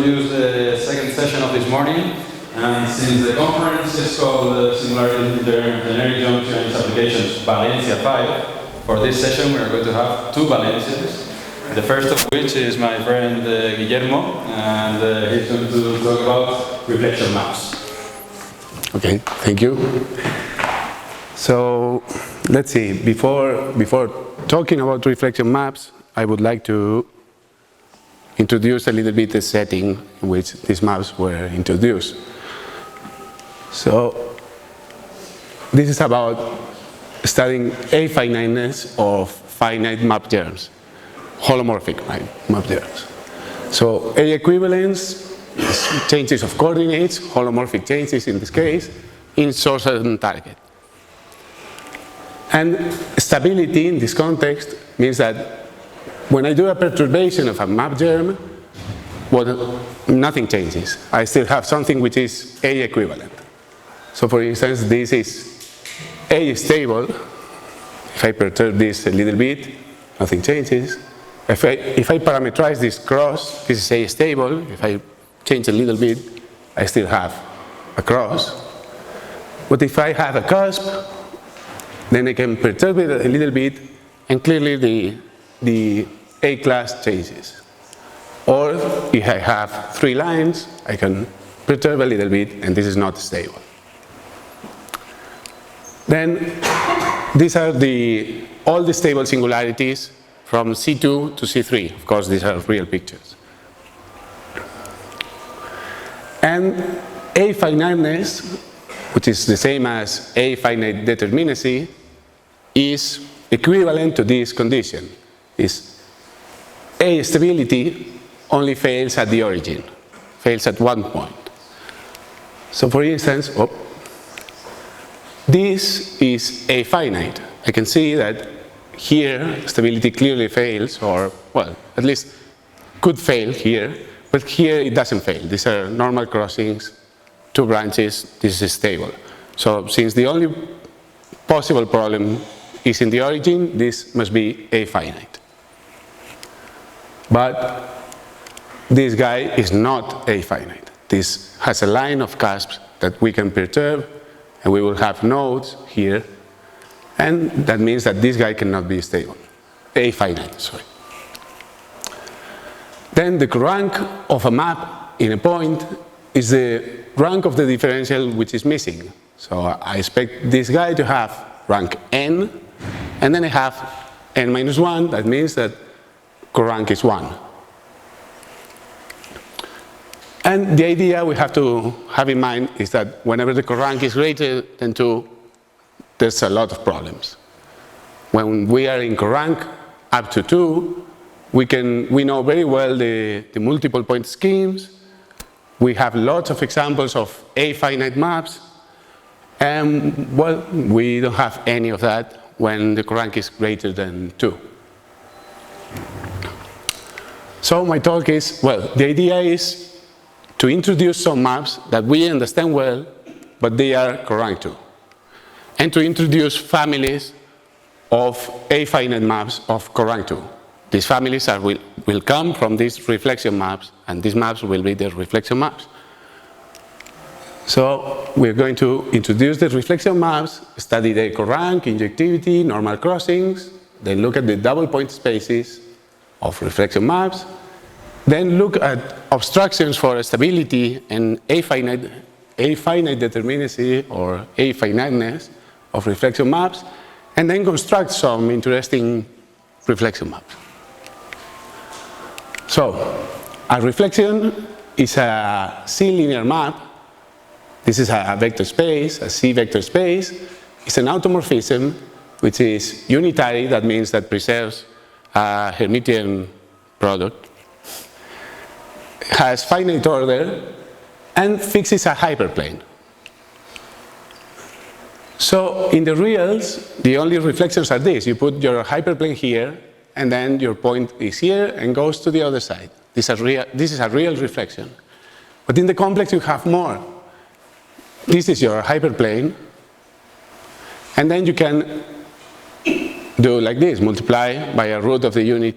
introduce the second session of this morning. And since the conference is called Singularities, Generic Junctions Applications Valencia V, for this session we are going to have two Valencias. The first of which is my friend Guillermo, and he's going to talk about reflection maps. Okay, thank you. So let's see, before talking about reflection maps, I would like to introduce a little bit the setting in which these maps were introduced. So this is about studying a-finiteness of finite map-germs, holomorphic map-germs. So A-equivalence, changes of coordinates, holomorphic changes in this case, in source and target. And stability in this context means that when I do a perturbation of a map germ, well, nothing changes. I still have something which is A equivalent. So for instance, this is A stable. If I perturb this a little bit, nothing changes. If I parameterize this cross, this is A stable. If I change a little bit, I still have a cross. But if I have a cusp, then I can perturb it a little bit, and clearly the A class changes. Or if I have three lines, I can perturb a little bit, and this is not stable. Then these are all the stable singularities from C2 to C3. Of course, these are real pictures. And a-finiteness, which is the same as a-finite determinacy, is equivalent to this condition. Is A stability only fails at the origin, fails at one point. So for instance, this is a-finite. I can see that here stability clearly fails, or well, at least could fail here, but here it doesn't fail. These are normal crossings, two branches, this is stable. So since the only possible problem is in the origin, this must be a-finite. But this guy is not a-finite. This has a line of cusps that we can perturb, and we will have nodes here, and that means that this guy cannot be stable, a-finite, sorry. Then the rank of a map in a point is the rank of the differential which is missing. So I expect this guy to have rank n, and then I have n minus 1, that means that corank is 1. And the idea we have to have in mind is that whenever the corank is greater than 2, there's a lot of problems. When we are in corank up to 2, we know very well the multiple point schemes. We have lots of examples of a-finite maps. And well, we don't have any of that when the corank is greater than 2. So my talk is, well, the idea is to introduce some maps that we understand well, but they are corank 2. And to introduce families of a-finite maps of corank 2. These families will come from these reflection maps, and these maps will be the reflection maps. So we're going to introduce the reflection maps, study the corank, injectivity, normal crossings, then look at the double point spaces of reflection maps, then look at obstructions for stability and a-finite determinacy or a-finiteness of reflection maps, and then construct some interesting reflection maps. So a reflection is a C-linear map. This is a vector space, a C vector space. It's an automorphism which is unitary, that means that preserves a Hermitian product, has finite order, and fixes a hyperplane. So in the reals, the only reflections are this. You put your hyperplane here, and then your point is here and goes to the other side. This is a real reflection. But in the complex, you have more. This is your hyperplane, and then you can do like this, multiply by a root of the unity,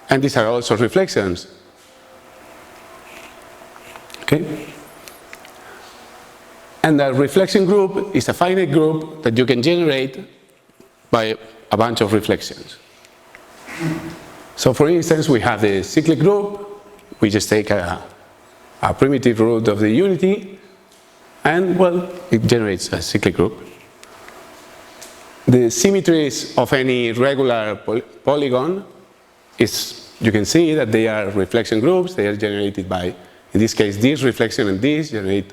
and these are also reflections. Okay? And the reflection group is a finite group that you can generate by a bunch of reflections. So for instance, we have the cyclic group. We just take a primitive root of the unity, and well, it generates a cyclic group. The symmetries of any regular polygon is, you can see that they are reflection groups. They are generated by, in this case, this reflection and this generate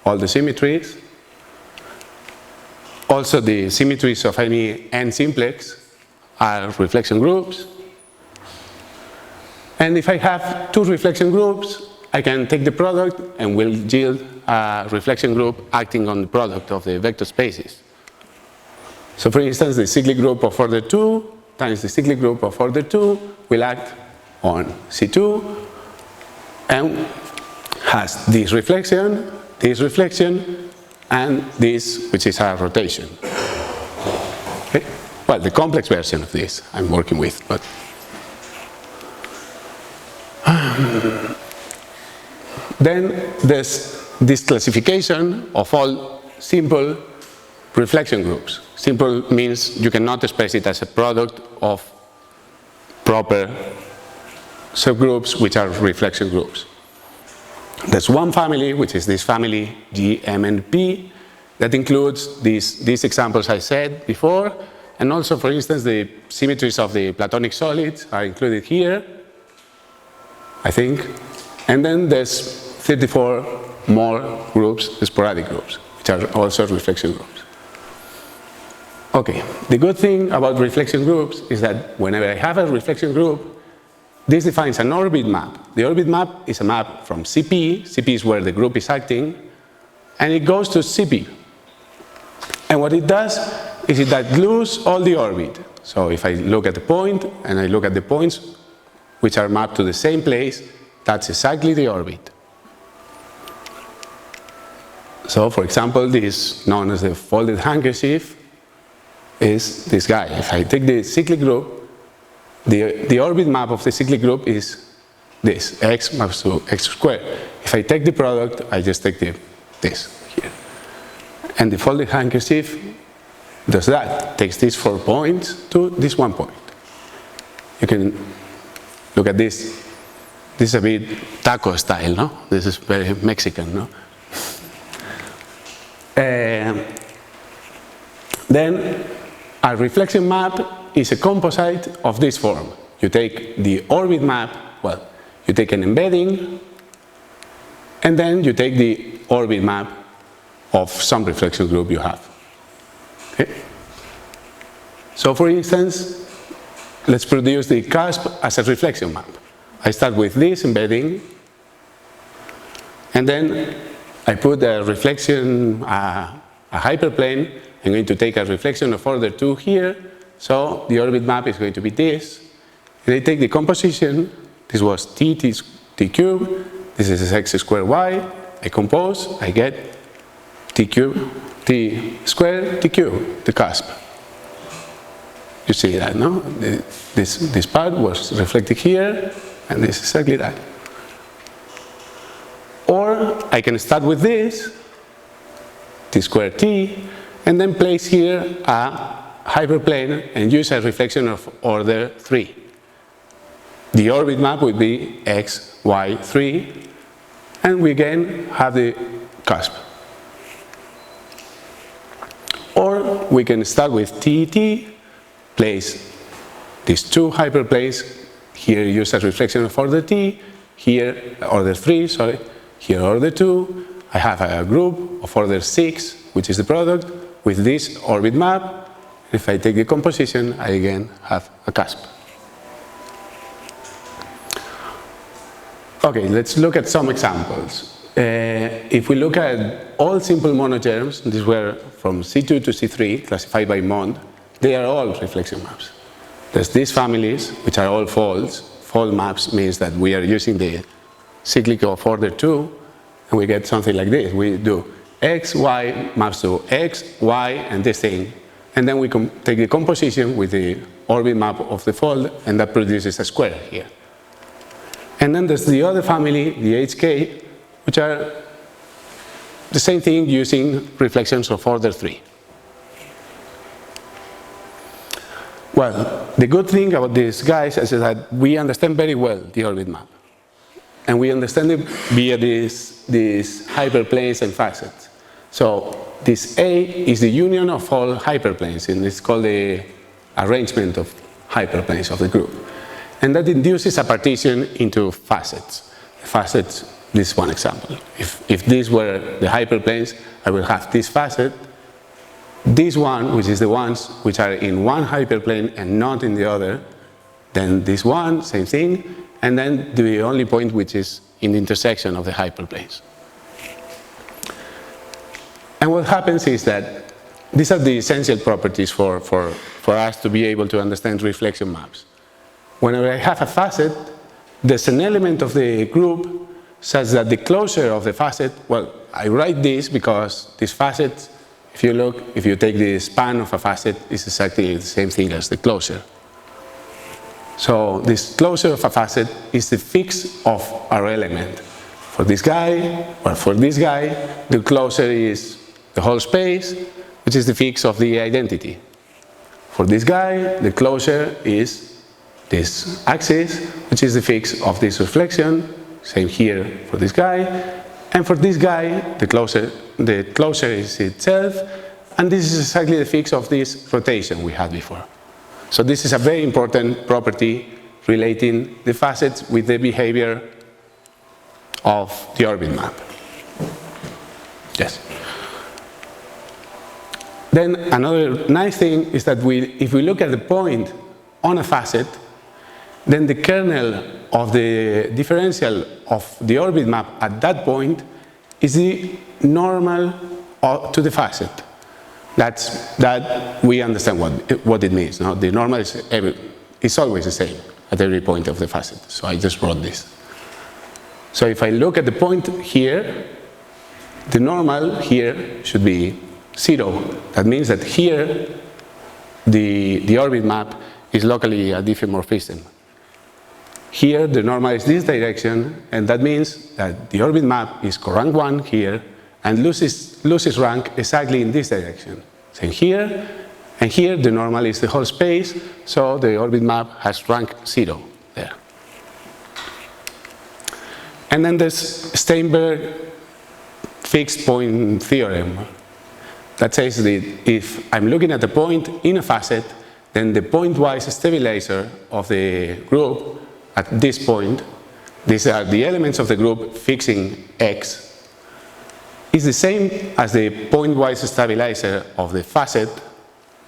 all the symmetries. Also, the symmetries of any n-simplex are reflection groups. And if I have two reflection groups, I can take the product and will yield a reflection group acting on the product of the vector spaces. So for instance, the cyclic group of order 2 times the cyclic group of order 2 will act on C2 and has this reflection, and this, which is a rotation. Okay? Well, the complex version of this I'm working with, but then there's this classification of all simple reflection groups. Simple means you cannot express it as a product of proper subgroups which are reflection groups. There's one family, which is this family G, M, and P, that includes these examples I said before, and also, for instance, the symmetries of the Platonic solids are included here, I think. And then there's 34 more groups, the sporadic groups, which are also reflection groups. Okay, the good thing about reflection groups is that whenever I have a reflection group, this defines an orbit map. The orbit map is a map from CP, CP is where the group is acting, and it goes to CP. And what it does is it glues all the orbit. So if I look at the point, and I look at the points which are mapped to the same place, that's exactly the orbit. So for example, this known as the folded handkerchief is this guy. If I take the cyclic group, the orbit map of the cyclic group is this, x maps to x squared. If I take the product, I just take this here. And the folded handkerchief does that, takes these 4 points to this 1 point. You can look at this. This is a bit taco style, no? This is very Mexican, no? Then a reflection map is a composite of this form. You take the orbit map, well, you take an embedding, and then you take the orbit map of some reflection group you have. Okay? So for instance, let's produce the cusp as a reflection map. I start with this embedding, and then I put a reflection, a hyperplane. I'm going to take a reflection of order 2 here, so the orbit map is going to be this. And I take the composition, this was t cubed, this is x squared y, I compose, I get t cubed, t squared, t cubed, the cusp. You see that, no? This part was reflected here, and this is exactly that. Or I can start with this, t squared t, and then place here a hyperplane and use a reflection of order 3. The orbit map would be x, y, 3, and we again have the cusp. Or we can start with t, place these 2 hyperplanes, here use a reflection of order t, here order 3, sorry, here order 2. I have a group of order 6, which is the product, with this orbit map. If I take the composition, I again have a cusp. Okay, let's look at some examples. If we look at all simple monogerms, these were from C2 to C3, classified by Mond, they are all reflection maps. There's these families, which are all folds. Fold maps means that we are using the cyclic of order 2, and we get something like this. We do x, y maps to x, y, and this thing. And then we take the composition with the orbit map of the fold, and that produces a square here. And then there's the other family, the HK, which are the same thing using reflections of order 3. Well, the good thing about these guys is that we understand very well the orbit map. And we understand it via these hyperplanes and facets. So this A is the union of all hyperplanes, and it's called the arrangement of hyperplanes of the group. And that induces a partition into facets. Facets, this is one example. If these were the hyperplanes, I will have this facet, this one, which is the ones which are in one hyperplane and not in the other, then this one, same thing, and then the only point which is in the intersection of the hyperplanes. And what happens is that these are the essential properties for us to be able to understand reflection maps. Whenever I have a facet, there's an element of the group such that the closure of the facet, well, I write this because this facet, if you take the span of a facet, it's exactly the same thing as the closure. So this closure of a facet is the fix of our element. For this guy, or for this guy, the closure is the whole space, which is the fix of the identity. For this guy, the closure is this axis, which is the fix of this reflection. Same here for this guy. And for this guy, the closure is itself, and this is exactly the fix of this rotation we had before. So this is a very important property relating the facets with the behavior of the orbit map. Yes. Then another nice thing is that if we look at the point on a facet, then the kernel of the differential of the orbit map at that point is the normal to the facet. That we understand what it means. No? The normal is always the same at every point of the facet. So I just wrote this. So if I look at the point here, the normal here should be 0. That means that here the orbit map is locally a diffeomorphism. Here the normal is this direction, and that means that the orbit map is corank 1 here and loses rank exactly in this direction. Same here, and here the normal is the whole space, so the orbit map has rank 0 there. And then there's Steinberg fixed point theorem that says that if I'm looking at the point in a facet, then the pointwise stabilizer of the group at this point, these are the elements of the group fixing X, is the same as the pointwise stabilizer of the facet,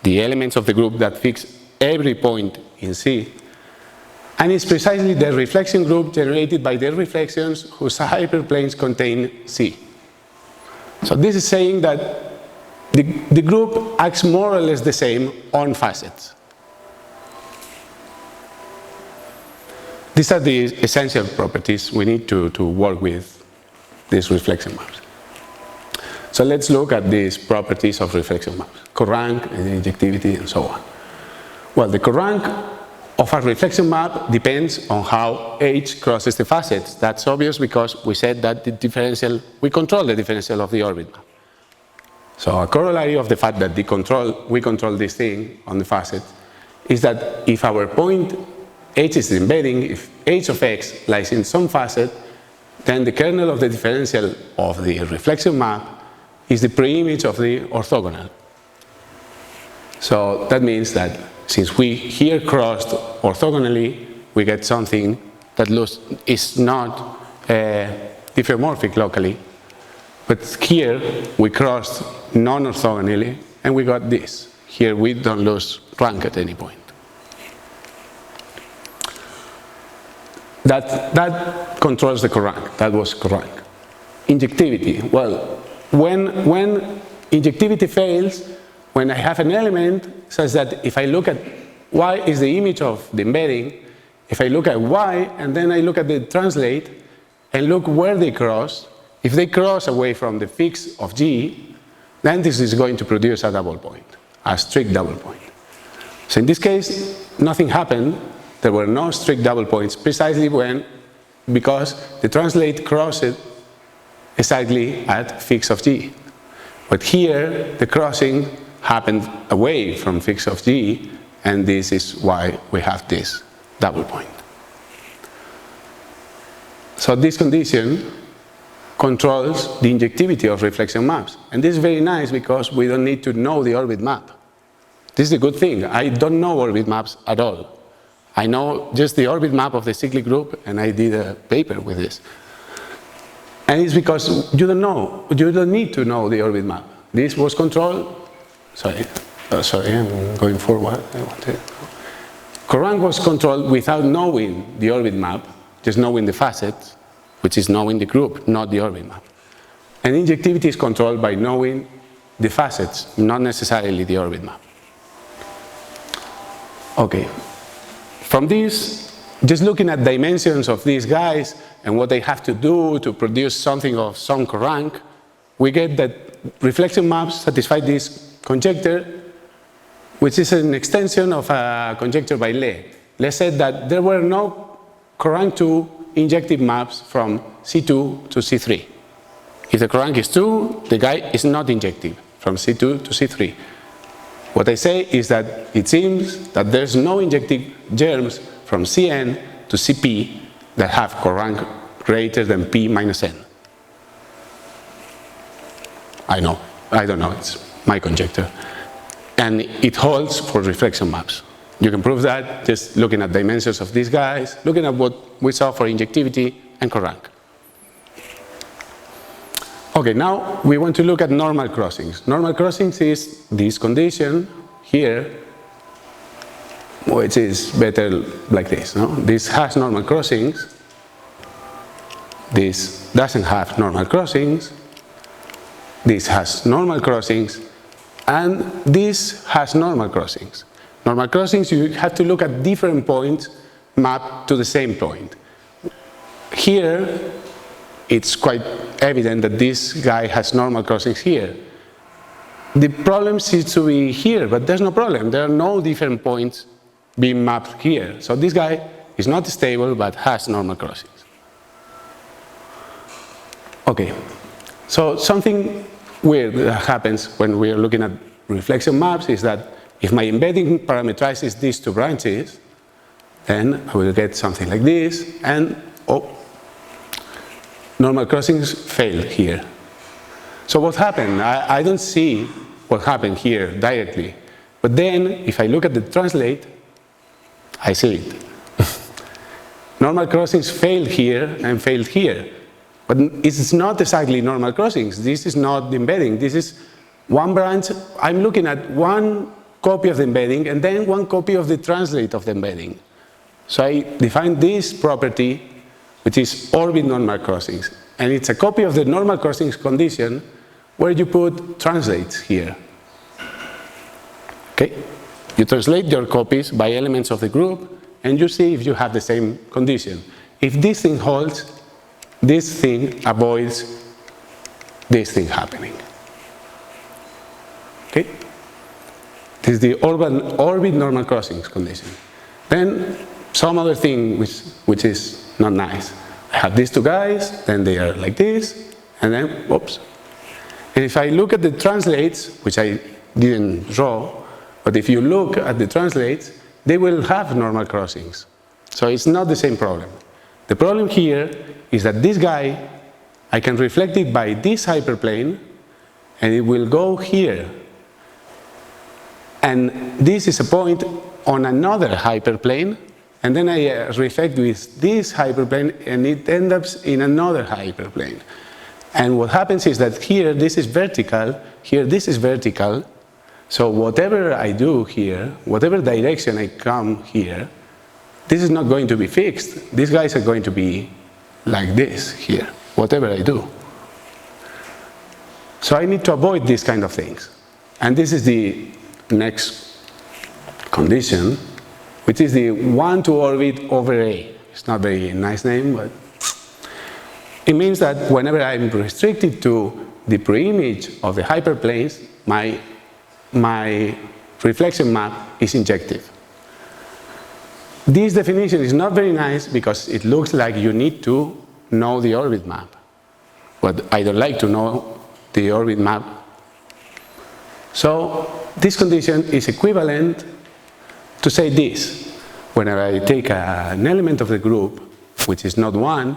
the elements of the group that fix every point in C, and it's precisely the reflection group generated by the reflections whose hyperplanes contain C. So this is saying that the group acts more or less the same on facets. These are the essential properties we need to work with these reflection maps. So let's look at these properties of reflection maps, corank, and injectivity, and so on. Well, the corank of a reflection map depends on how H crosses the facets. That's obvious because we said that we control the differential of the orbit map. So a corollary of the fact that we control this thing on the facet is that if our point H is the embedding, if H of X lies in some facet, then the kernel of the differential of the reflection map is the preimage of the orthogonal. So that means that since we here crossed orthogonally, we get something that is not diffeomorphic locally, but here we crossed non-orthogonally and we got this. Here we don't lose rank at any point. That controls the corank. That was corank. Injectivity. Well, when injectivity fails, when I have an element such that if I look at Y is the image of the embedding, if I look at Y and then I look at the translate and look where they cross, if they cross away from the fix of G, then this is going to produce a double point, a strict double point. So in this case, nothing happened. There were no strict double points precisely because the translate crossed exactly at fix of G. But here, the crossing happened away from fix of G, and this is why we have this double point. So this condition controls the injectivity of reflection maps. And this is very nice because we don't need to know the orbit map. This is a good thing. I don't know orbit maps at all. I know just the orbit map of the cyclic group, and I did a paper with this. And it's because you don't need to know the orbit map. This was controlled, sorry, I'm going forward. Corank was controlled without knowing the orbit map, just knowing the facets, which is knowing the group, not the orbit map. And injectivity is controlled by knowing the facets, not necessarily the orbit map. Okay, from this, just looking at dimensions of these guys and what they have to do to produce something of some corank, we get that reflection maps satisfy this conjecture, which is an extension of a conjecture by Le. Le said that there were no corank 2 injective maps from C2 to C3. If the corank is 2, the guy is not injective from C2 to C3. What I say is that it seems that there's no injective germs from Cn to Cp that have corank greater than P minus n. I don't know, it's my conjecture. And it holds for reflection maps. You can prove that just looking at dimensions of these guys, looking at what we saw for injectivity and corank. Okay, now we want to look at normal crossings. Normal crossings is this condition here, which is better like this. No? This has normal crossings. This doesn't have normal crossings. This has normal crossings. And this has normal crossings. Normal crossings, you have to look at different points mapped to the same point. Here, it's quite evident that this guy has normal crossings here. The problem seems to be here, but there's no problem. There are no different points being mapped here. So this guy is not stable, but has normal crossings. Okay, so something weird that happens when we're looking at reflection maps is that if my embedding parameterizes these two branches, then I will get something like this, and normal crossings fail here. So what happened? I don't see what happened here directly. But then, if I look at the translate, I see it. Normal crossings failed here and failed here. But it's not exactly normal crossings. This is not the embedding. This is one branch. I'm looking at one copy of the embedding and then one copy of the translate of the embedding. So I define this property, which is orbit normal crossings. And it's a copy of the normal crossings condition where you put translates here. Okay? You translate your copies by elements of the group and you see if you have the same condition. If this thing holds, this thing avoids this thing happening. Okay? This is the orbit normal crossings condition. Then some other thing which is not nice. I have these two guys, then they are like this, and then, whoops. And if I look at the translates, which I didn't draw, but if you look at the translates, they will have normal crossings. So it's not the same problem. The problem here is that this guy, I can reflect it by this hyperplane, and it will go here. And this is a point on another hyperplane, and then I reflect with this hyperplane, and it ends up in another hyperplane. And what happens is that here, this is vertical, here, this is vertical. So whatever I do here, whatever direction I come here, this is not going to be fixed. These guys are going to be like this here, whatever I do. So I need to avoid these kind of things. And this is the next condition, which is the 1 to orbit over A. It's not a very nice name, but it means that whenever I'm restricted to the preimage of the hyperplanes, my reflection map is injective. This definition is not very nice because it looks like you need to know the orbit map. but I don't like to know the orbit map. So this condition is equivalent to say this. Whenever I take an element of the group, which is not 1,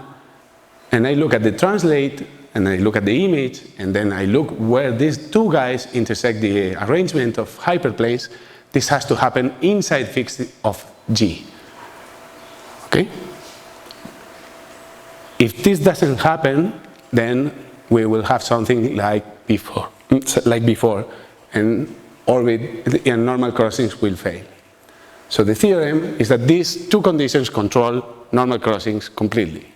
and I look at the translate, and I look at the image, and then I look where these two guys intersect the arrangement of hyperplanes, this has to happen inside fixed of G. Okay? If this doesn't happen, then we will have something like before, and orbit and normal crossings will fail. So the theorem is that these two conditions control normal crossings completely.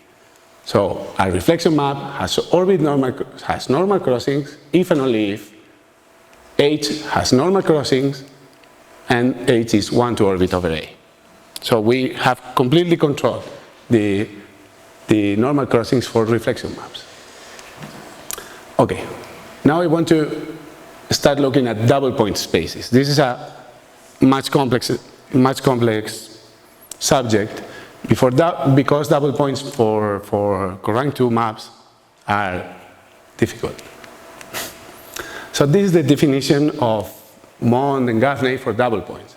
So a reflection map has normal crossings if and only if H has normal crossings and H is 1 to orbit over A. So we have completely controlled the normal crossings for reflection maps. Okay, now I want to start looking at double point spaces. This is a much complex subject because double points for corank 2 maps are difficult. So this is the definition of Mond and Gaffney for double points.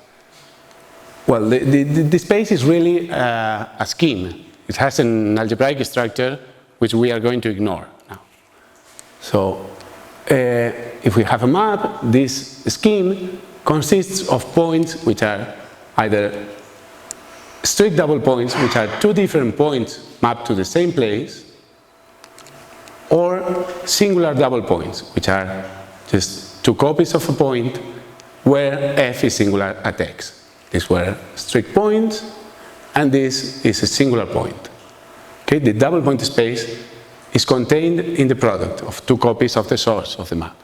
Well, the space is really a scheme. It has an algebraic structure which we are going to ignore now. So if we have a map, this scheme consists of points which are either strict double points, which are two different points mapped to the same place, or singular double points, which are just two copies of a point where f is singular at x. These were strict points, and this is a singular point. Okay, the double point space is contained in the product of two copies of the source of the map.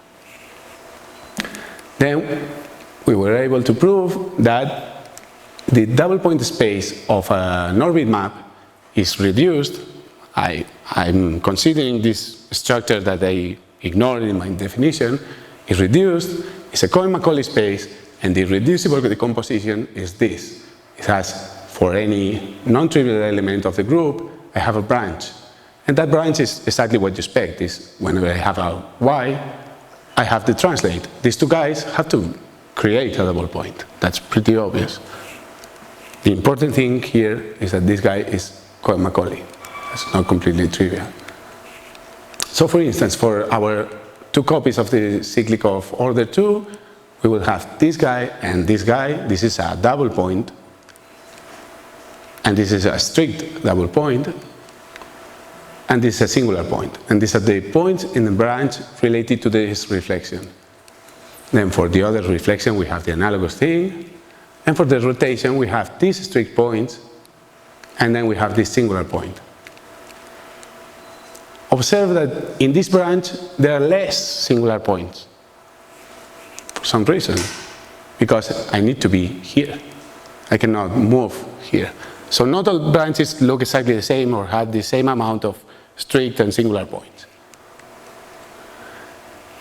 Then we were able to prove that the double point space of an orbit map is reduced. I'm considering this structure that I ignored in my definition is reduced. It's a Cohen-Macaulay space, and the reducible decomposition is this. It has, for any non-trivial element of the group, I have a branch. And that branch is exactly what you expect. Is whenever I have a y, I have the translate. These two guys have to create a double point. That's pretty obvious. The important thing here is that this guy is Cohen-Macaulay. That's not completely trivial. So for instance, for our two copies of the cyclic of order 2, we will have this guy and this guy. This is a double point, and this is a strict double point, and this is a singular point. And these are the points in the branch related to this reflection. Then for the other reflection, we have the analogous thing. And for the rotation, we have these strict points, and then we have this singular point. Observe that in this branch, there are less singular points. For some reason. Because I need to be here. I cannot move here. So not all branches look exactly the same or have the same amount of strict and singular points.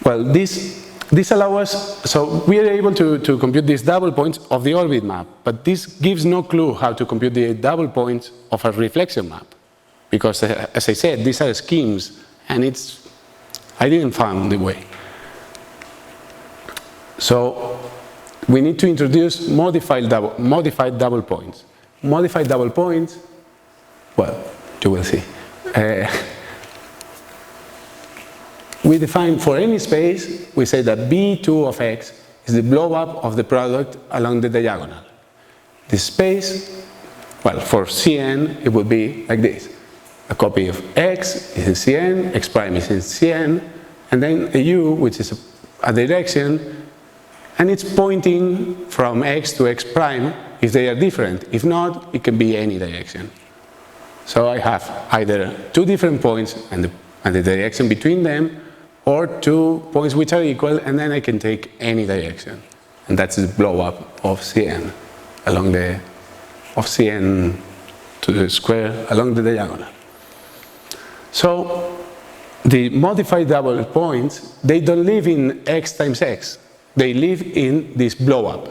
Well, this allows us, so we are able to compute these double points of the orbit map, but this gives no clue how to compute the double points of a reflection map. Because, as I said, these are schemes, and I didn't find the way. So we need to introduce modified double points. Modified double points, well, you will see. We define for any space, we say that B2 of x is the blow-up of the product along the diagonal. This space, well, for Cn, it would be like this. A copy of x is in Cn, x prime is in Cn, and then a u, which is a direction, and it's pointing from x to x prime if they are different. If not, it can be any direction. So I have either two different points and the direction between them, or 2 points which are equal, and then I can take any direction. And that's the blow-up of Cn along of Cn to the square along the diagonal. So the modified double points, they don't live in x times x. They live in this blow-up.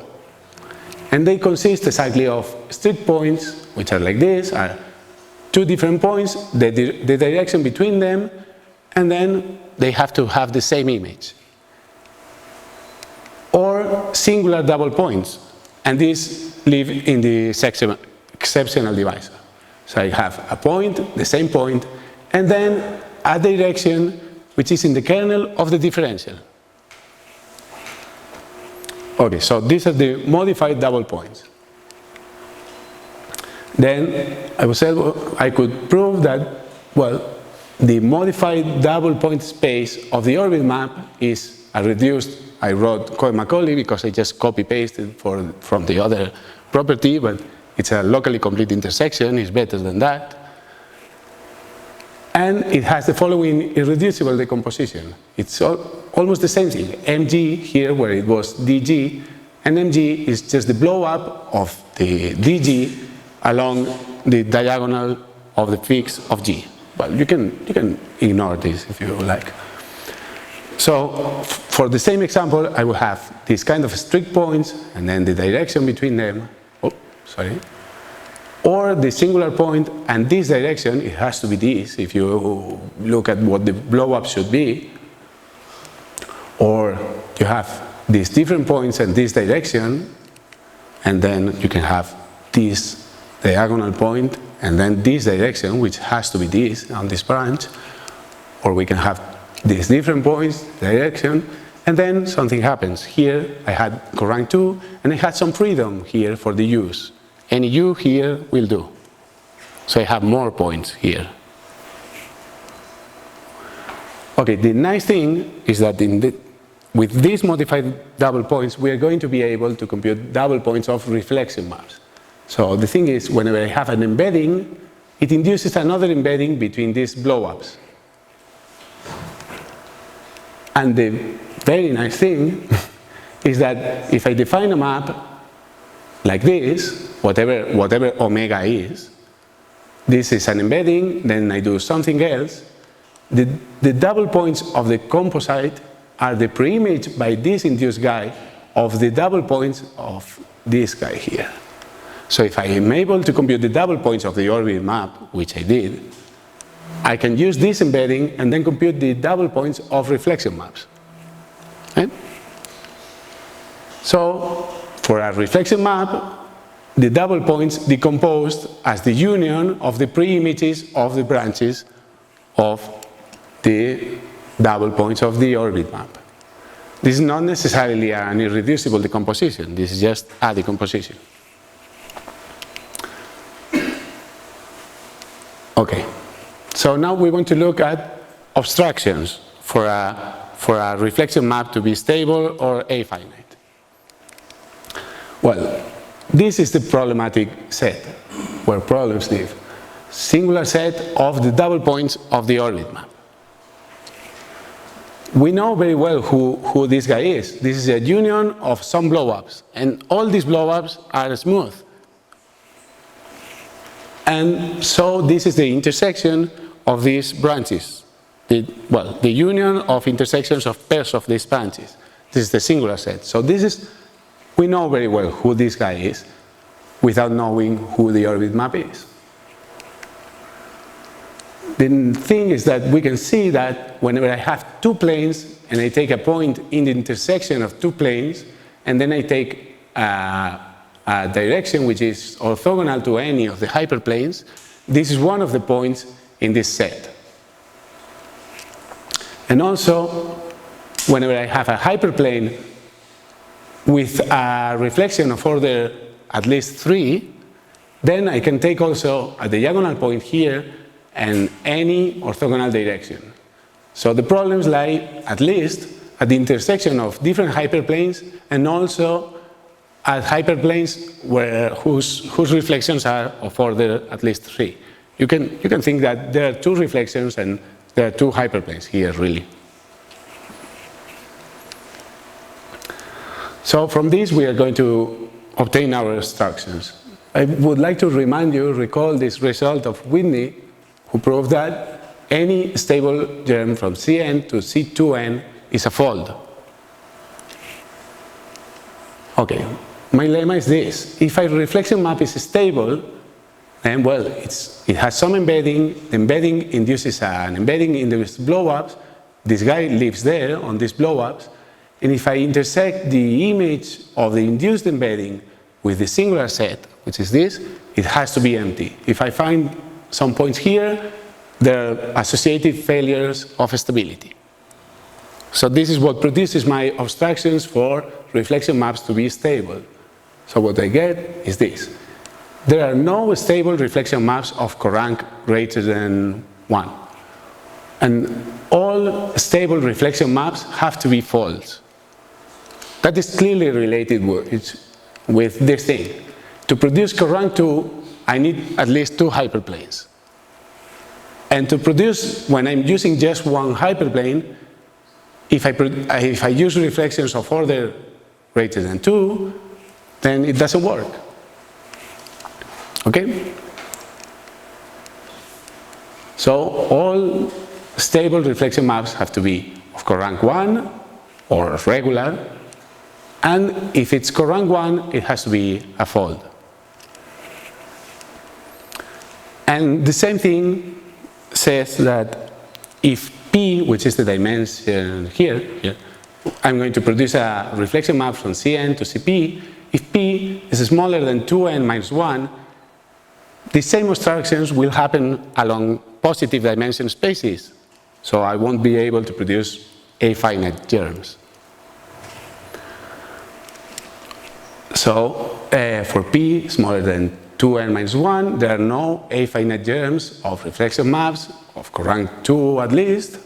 And they consist exactly of strict points, which are like this, are two different points, the direction between them, and then they have to have the same image. Or singular double points, and these live in the exceptional divisor. So I have a point, the same point, and then a direction which is in the kernel of the differential. Okay, so these are the modified double points. Then I could prove that, well, the modified double point space of the orbit map is a reduced, I wrote Cohen-Macaulay because I just copy-pasted from the other property, but it's a locally complete intersection, it's better than that. And it has the following irreducible decomposition. It's almost the same thing. mg here, where it was dg, and mg is just the blow-up of the dg along the diagonal of the fix of g. Well, you can ignore this if you like. So for the same example, I will have these kind of strict points, and then the direction between them. Oh, sorry. Or the singular point, and this direction, it has to be this, if you look at what the blow-up should be. Or you have these different points and this direction, and then you can have this diagonal point, and then this direction, which has to be this on this branch. Or we can have these different points, direction, and then something happens. Here I had corank 2, and I had some freedom here for the u's. Any u here will do. So I have more points here. Okay, the nice thing is that with these modified double points, we are going to be able to compute double points of reflection maps. So the thing is, whenever I have an embedding, it induces another embedding between these blow-ups. And the very nice thing is that if I define a map like this, whatever omega is, this is an embedding, then I do something else. The double points of the composite are the preimage by this induced guy of the double points of this guy here. So if I am able to compute the double points of the orbit map, which I did, I can use this embedding and then compute the double points of reflection maps. Okay? So for a reflection map, the double points decomposed as the union of the preimages of the branches of the double points of the orbit map. This is not necessarily an irreducible decomposition, this is just a decomposition. Okay, so now we want to look at obstructions for a reflection map to be stable or A-finite. Well, this is the problematic set where problems live. Singular set of the double points of the orbit map. We know very well who this guy is. This is a union of some blow-ups, and all these blow-ups are smooth. And so this is the intersection of these branches. The union of intersections of pairs of these branches. This is the singular set. So we know very well who this guy is without knowing who the orbit map is. The thing is that we can see that whenever I have two planes and I take a point in the intersection of two planes, and then I take a direction which is orthogonal to any of the hyperplanes, this is one of the points in this set. And also, whenever I have a hyperplane with a reflection of order at least 3, then I can take also a diagonal point here and any orthogonal direction. So the problems lie at least at the intersection of different hyperplanes and also at hyperplanes whose reflections are of order at least 3. You can think that there are two reflections and there are two hyperplanes here really. So from this we are going to obtain our obstructions. I would like to recall this result of Whitney, who proved that any stable germ from Cn to C2n is a fold. Okay, my lemma is this. If a reflection map is stable, And well, it has some embedding. The embedding induces an embedding in these blow-ups. This guy lives there on these blow-ups. And if I intersect the image of the induced embedding with the singular set, which is this, it has to be empty. If I find some points here, there are associated failures of stability. So this is what produces my obstructions for reflection maps to be stable. So what I get is this. There are no stable reflection maps of corank greater than 1. And all stable reflection maps have to be false. That is clearly related with this thing. To produce corank 2, I need at least 2 hyperplanes. And to produce, when I'm using just one hyperplane, if I use reflections of order greater than 2, then it doesn't work. Okay? So all stable reflection maps have to be of corank 1 or regular, and if it's corank 1, it has to be a fold. And the same thing says that if P, which is the dimension here, I'm going to produce a reflection map from Cn to Cp. If P is smaller than 2n minus 1, the same obstructions will happen along positive dimension spaces. So I won't be able to produce A-finite germs. So for P smaller than 2n minus 1, there are no A-finite germs of reflection maps, of corank 2 at least,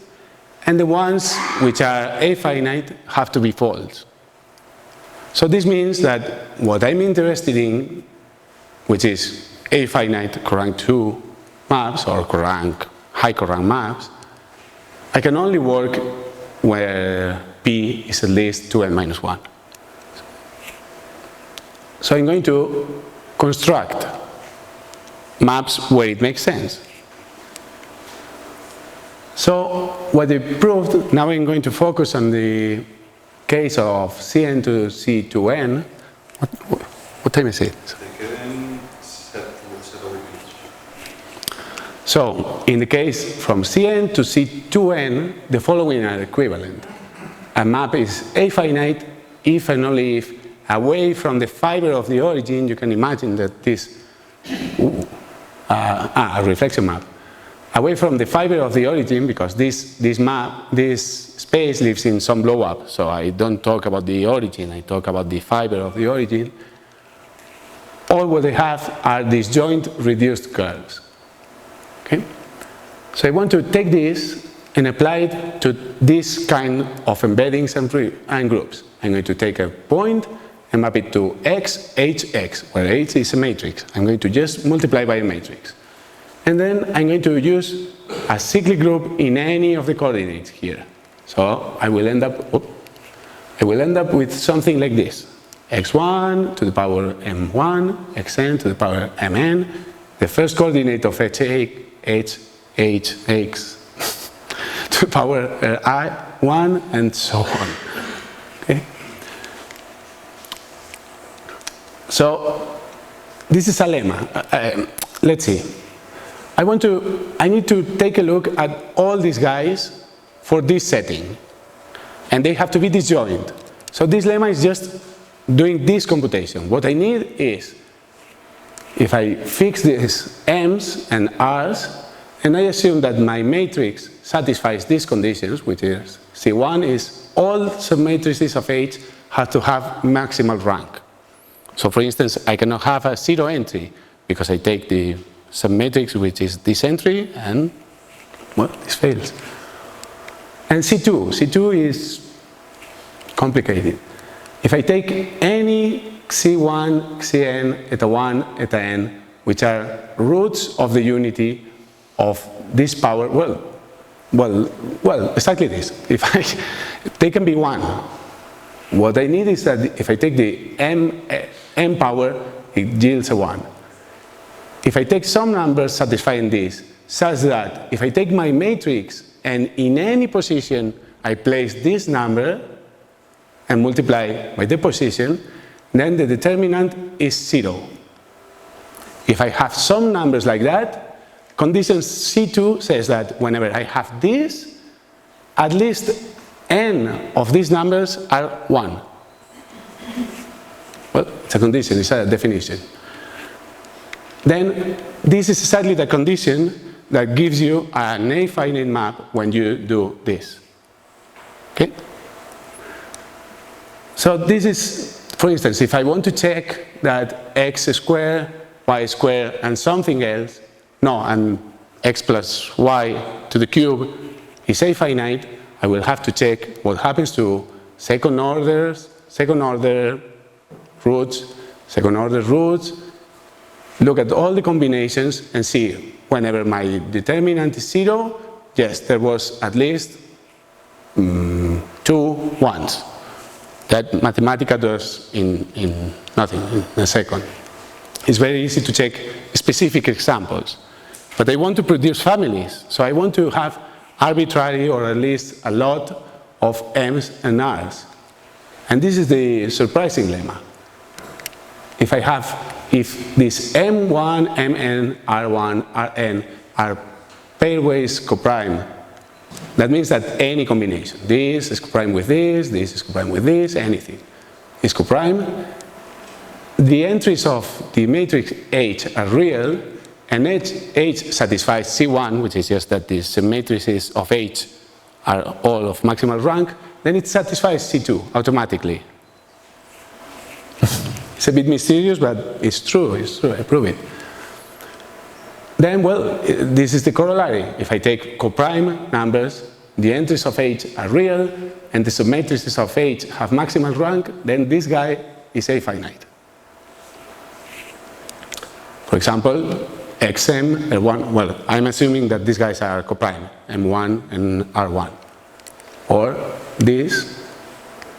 and the ones which are A-finite have to be false. So this means that what I'm interested in, which is A-finite corank 2 maps or high corank maps, I can only work where P is at least 2n minus 1. So I'm going to construct maps where it makes sense. So what I proved, now I'm going to focus on the case of Cn to C2n. What time is it? So in the case from Cn to C2n, the following are equivalent. A map is A-finite if and only if away from the fiber of the origin, you can imagine that this, a reflection map. Away from the fiber of the origin, because this space lives in some blow-up, so I don't talk about the origin, I talk about the fiber of the origin. All what they have are disjoint reduced curves. Okay? So I want to take this and apply it to this kind of embeddings and groups. I'm going to take a point and map it to x, h, x, where h is a matrix. I'm going to just multiply by a matrix. And then I'm going to use a cyclic group in any of the coordinates here. So I will end up with something like this. x1 to the power m1, xn to the power mn, the first coordinate of h, x to the power I1, and so on. Okay? So this is a lemma. Let's see. I need to take a look at all these guys for this setting. And they have to be disjoint. So this lemma is just doing this computation. What I need is, if I fix these m's and r's, and I assume that my matrix satisfies these conditions, which is C1 is all submatrices of H have to have maximal rank. So for instance, I cannot have a zero entry because I take the submatrix which is this entry and, well, this fails. And C2 is complicated. If I take any C1, Cn, eta 1, eta n, which are roots of the unity of this power, well, exactly this. They can be 1. What I need is that if I take the m power, it yields a 1. If I take some numbers satisfying this, such that if I take my matrix and in any position I place this number and multiply by the position, then the determinant is 0. If I have some numbers like that, condition C2 says that whenever I have this, at least n of these numbers are 1. Well, it's a condition, it's a definition. Then this is exactly the condition that gives you an A-finite map when you do this. Okay? So this is, for instance, if I want to check that x squared, y squared, and something else, and x plus y to the cube is A-finite, I will have to check what happens to second order roots, look at all the combinations and see whenever my determinant is 0, yes, there was at least 2 ones. That Mathematica does in nothing, in a second. It's very easy to check specific examples. But I want to produce families, so I want to have arbitrary or at least a lot of m's and r's. And this is the surprising lemma. If this m1, mn, r1, rn are pairwise coprime, that means that any combination, this is coprime with this is coprime with this, anything is coprime. The entries of the matrix H are real, and H satisfies C1, which is just that these matrices of H are all of maximal rank, then it satisfies C2 automatically. It's a bit mysterious, but it's true, I prove it. Then, well, this is the corollary. If I take coprime numbers, the entries of H are real, and the submatrices of H have maximal rank, then this guy is A-finite. For example, xm, R1, well, I'm assuming that these guys are coprime, M1 and R1. Or this,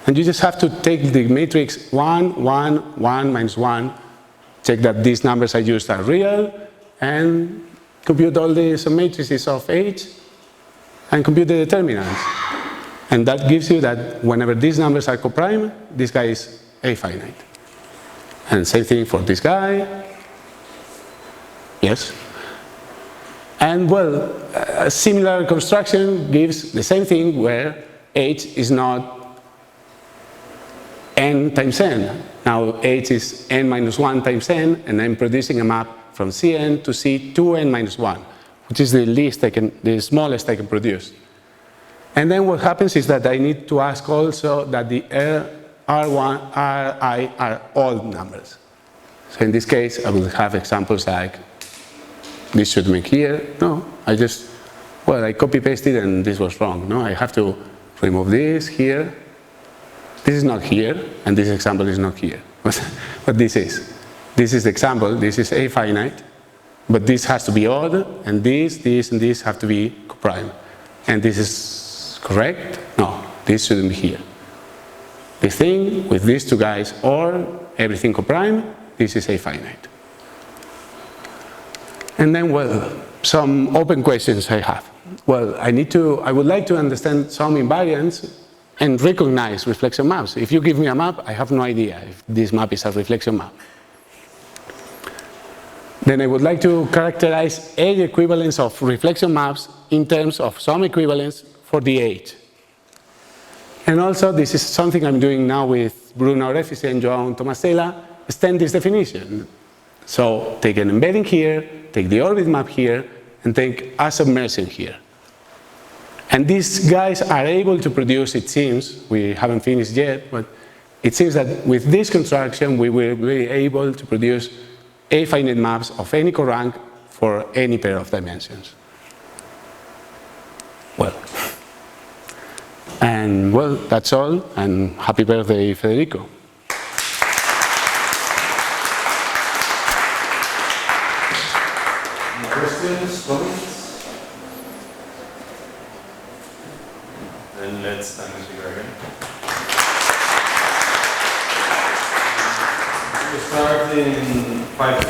and you just have to take the matrix 1, 1, 1, minus 1, check that these numbers I used are real, and compute all the submatrices of H, and compute the determinants. And that gives you that whenever these numbers are coprime, this guy is A-finite. And same thing for this guy. Yes. And well, a similar construction gives the same thing where H is not n times n. Now H is n minus 1 times n, and I'm producing a map from Cn to C2n minus 1, which is the smallest I can produce. And then what happens is that I need to ask also that the R1, Ri are odd numbers. So in this case, I will have examples like this should make here. No, I copy pasted and this was wrong. No, I have to remove this here. This is not here, and this example is not here. But this is the example. This is A-finite, but this has to be odd, and this, and this have to be coprime. And this is correct? No, this shouldn't be here. This thing with these two guys, or everything coprime, this is A-finite. And then, well, some open questions I have. Well, I would like to understand some invariants and recognize reflection maps. If you give me a map, I have no idea if this map is a reflection map. Then I would like to characterize A equivalence of reflection maps in terms of some equivalence for the H. And also, this is something I'm doing now with Bruno Orefice and João Tomasella, extend this definition. So take an embedding here, take the orbit map here, and take a submersion here. And these guys are able to produce, it seems, we haven't finished yet, but it seems that with this construction we will be able to produce A-finite maps of any corank for any pair of dimensions. Well, and well, that's all, and happy birthday, Federico. Questions, comments? Then let's thank the speaker again. We'll start in 5 minutes.